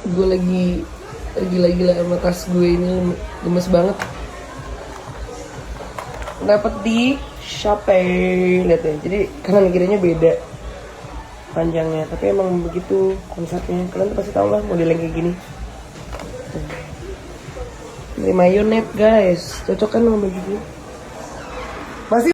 Gue lagi gila-gila sama tas gue ini, gemes banget. Dapat di Shopee, lihat ya. Jadi kanan kirinya beda panjangnya, tapi emang begitu konsepnya. Kalian tuh pasti tahu lah model yang kayak gini. Ini mayonet guys, cocok kan sama baju gue. Masih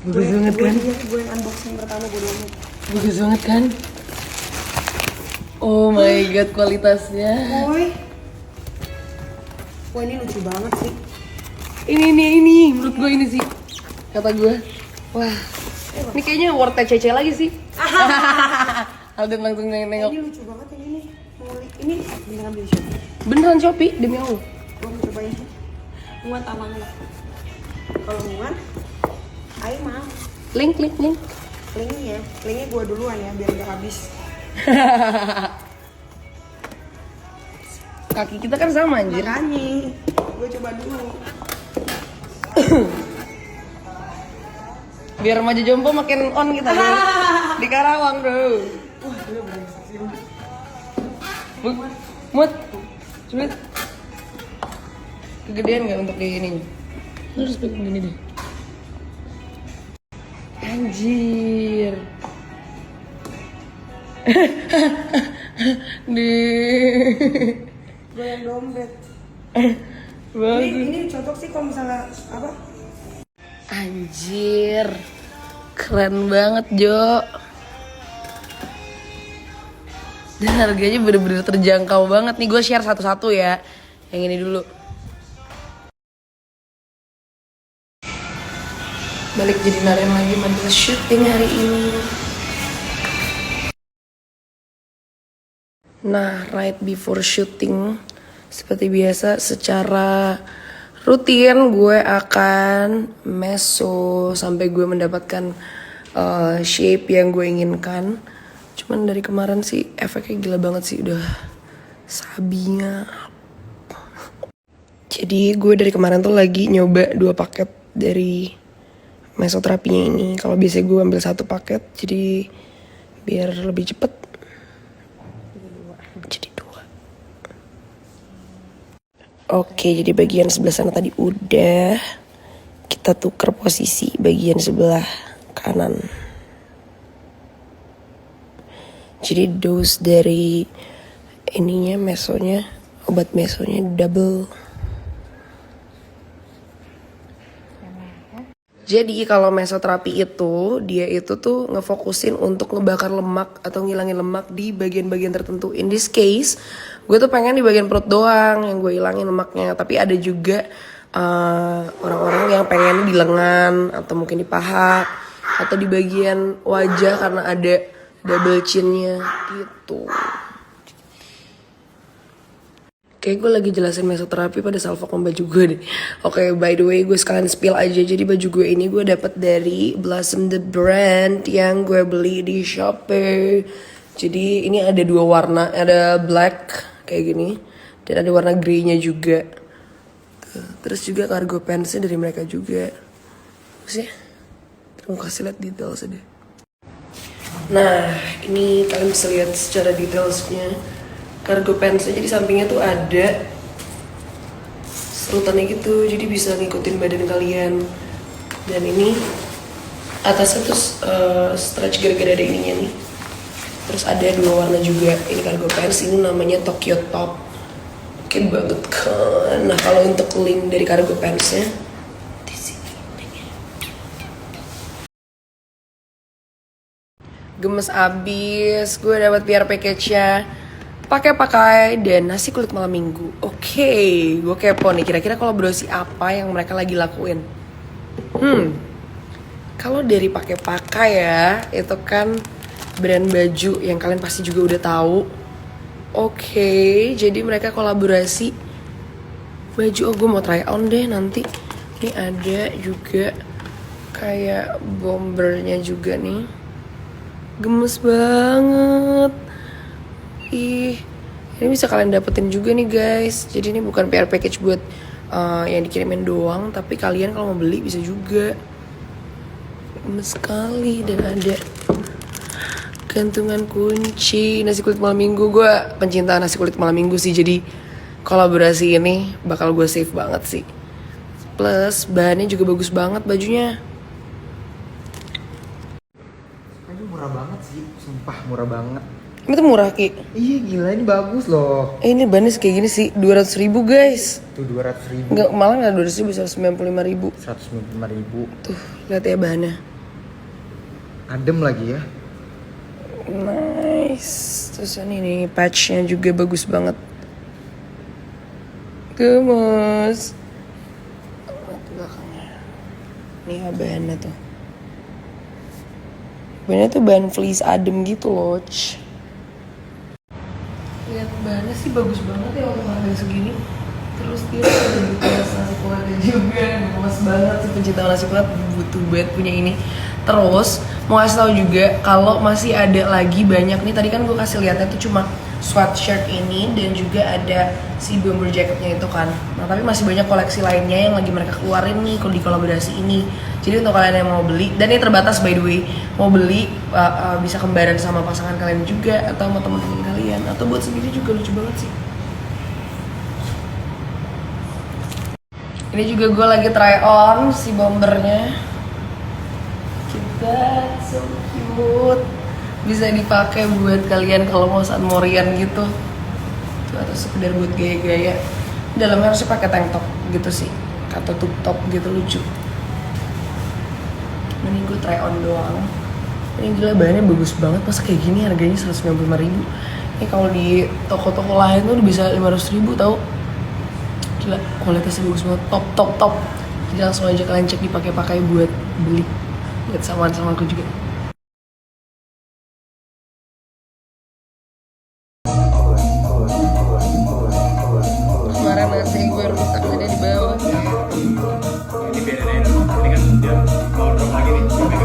bagus banget kan? Gue yang unboxing pertama gue doang. Bagus banget kan? Oh my god, kualitasnya. Woi. Wah ini lucu banget sih. Ini menurut gue ini sih kata gue. Wah, ini kayaknya worth CC lagi sih. Alden langsung nengok. Ini lucu banget yang ini. Ini beneran beli Shopee. Beneran Shopee demi Allah. Gue mau cobain. Muat apa enggak? Kalau muat, ayo mau. Link. Linknya gue duluan ya biar gak habis. Kaki kita kan sama anjir. Makanya, gue coba dulu. Biar maju jompo makin on kita bro. Di Karawang bro. Wah, gue berengsek sih. Mut, coba. Kegedean nggak untuk kayak gini? Lu harus pegang gini deh. Anjir. Gue yang dompet. Bagus. Ini cocok sih kalau misalnya apa? Anjir. Keren banget, Jo. Dan harganya bener-bener terjangkau banget nih. Gue share satu-satu ya. Yang ini dulu. Balik jadi Naren lagi mantul syuting hari ini. Nah, right before syuting, seperti biasa secara rutin gue akan meso sampai gue mendapatkan shape yang gue inginkan. Cuman dari kemarin sih efeknya gila banget sih, udah sabinya. Jadi gue dari kemarin tuh lagi nyoba 2 paket dari mesoterapinya ini. Kalau biasanya gue ambil 1 paket, jadi biar lebih cepet. Jadi 2. Oke, jadi bagian sebelah sana tadi udah. Kita tuker posisi bagian sebelah kanan. Jadi dose dari ininya mesonya, obat mesonya double. Jadi kalau mesoterapi itu, dia itu tuh ngefokusin untuk ngebakar lemak atau ngilangin lemak di bagian-bagian tertentu. In this case, gue tuh pengen di bagian perut doang yang gue hilangin lemaknya. Tapi ada juga orang-orang pengen di lengan atau mungkin di paha atau di bagian wajah karena ada double chinnya gitu. Kayak gue lagi jelasin mesoterapi pada salvo sama baju gue deh. Oke, by the way gue sekalian spill aja. Jadi baju gue ini gue dapat dari Blossom the Brand yang gue beli di Shopee. Jadi ini ada 2 warna, ada black kayak gini dan ada warna grey-nya juga. Terus juga cargo pants-nya dari mereka juga. Terus ya, terima kasih lihat detailsnya deh. Nah, ini kalian bisa lihat secara detailsnya. Cargo pants-nya jadi sampingnya tuh ada serutannya gitu, jadi bisa ngikutin badan kalian. Dan ini atasnya tuh stretch gara-gara ada ininya nih. Terus ada 2 warna juga. Ini cargo pants, ini namanya Tokyo Top. Oke banget kan. Nah kalau untuk link dari cargo pants-nya di sini linknya. Gemes abis, gue dapat PR package-nya. Pakai dan nasi kulit malam minggu. Oke, gue kepo nih kira-kira kolaborasi apa yang mereka lagi lakuin. Kalau dari pakai ya, itu kan brand baju yang kalian pasti juga udah tahu. Oke, jadi mereka kolaborasi baju. Oh, gue mau try on deh nanti. Ini ada juga kayak bombernya juga nih. Gemes banget. Ih, ini bisa kalian dapetin juga nih guys. Jadi ini bukan PR package buat yang dikirimin doang, tapi kalian kalau mau beli bisa juga. Gemes sekali. Dan ada gantungan kunci nasi kulit malam minggu. Gue pencinta nasi kulit malam minggu sih, jadi kolaborasi ini bakal gue save banget sih. Plus bahannya juga bagus banget bajunya. Ini murah banget sih, sumpah murah banget. Ini tuh murah Ki. Iya gila, ini bagus loh. Ini bahannya kayak gini sih, 200.000 guys. Tuh 200.000. Enggak, malah gak 200.000, 195.000. 195.000. Tuh, lihat ya bahannya. Adem lagi ya. Nice. Terus ini nih patchnya juga bagus banget. Gemes. Lihat belakangnya. Nih ya bahannya tuh. Bahannya tuh bahan fleece adem gitu loh. Lihat bahannya sih bagus banget ya untuk harga segini. Terus dia ada detail nasi kuatnya juga. Gemes banget sih, pencinta nasi kuat butuh banget punya ini. Terus mau kasih tahu juga kalau masih ada lagi banyak nih. Tadi kan gue kasih lihatnya tuh cuma sweatshirt ini dan juga ada si bomber jacketnya itu kan. Nah tapi masih banyak koleksi lainnya yang lagi mereka keluarin nih kalau di kolaborasi ini. Jadi untuk kalian yang mau beli, dan ini terbatas by the way, mau beli bisa kembaran sama pasangan kalian juga atau sama teman-teman kalian atau buat sendiri juga lucu banget sih. Ini juga gue lagi try on si bombernya. That's so cute. Bisa dipakai buat kalian kalau mau San Morian gitu. Tuh, atau sekedar buat gaya-gaya. Dalamnya harusnya pakai tank top gitu sih. Atau tube top gitu lucu. Ini gue try on doang. Ini gila bahannya bagus banget. Masa kayak gini harganya 195.000. Ini kalau di toko-toko lain tuh bisa 500.000 tau. Gila kualitasnya bagus banget. Top. Jadi langsung aja kalian cek dipakai-pakai buat beli. Buat sama aku juga. Kemarin nasi gue rusak ada di bawah. Ini biarin, ini kan dia mau drop lagi nih.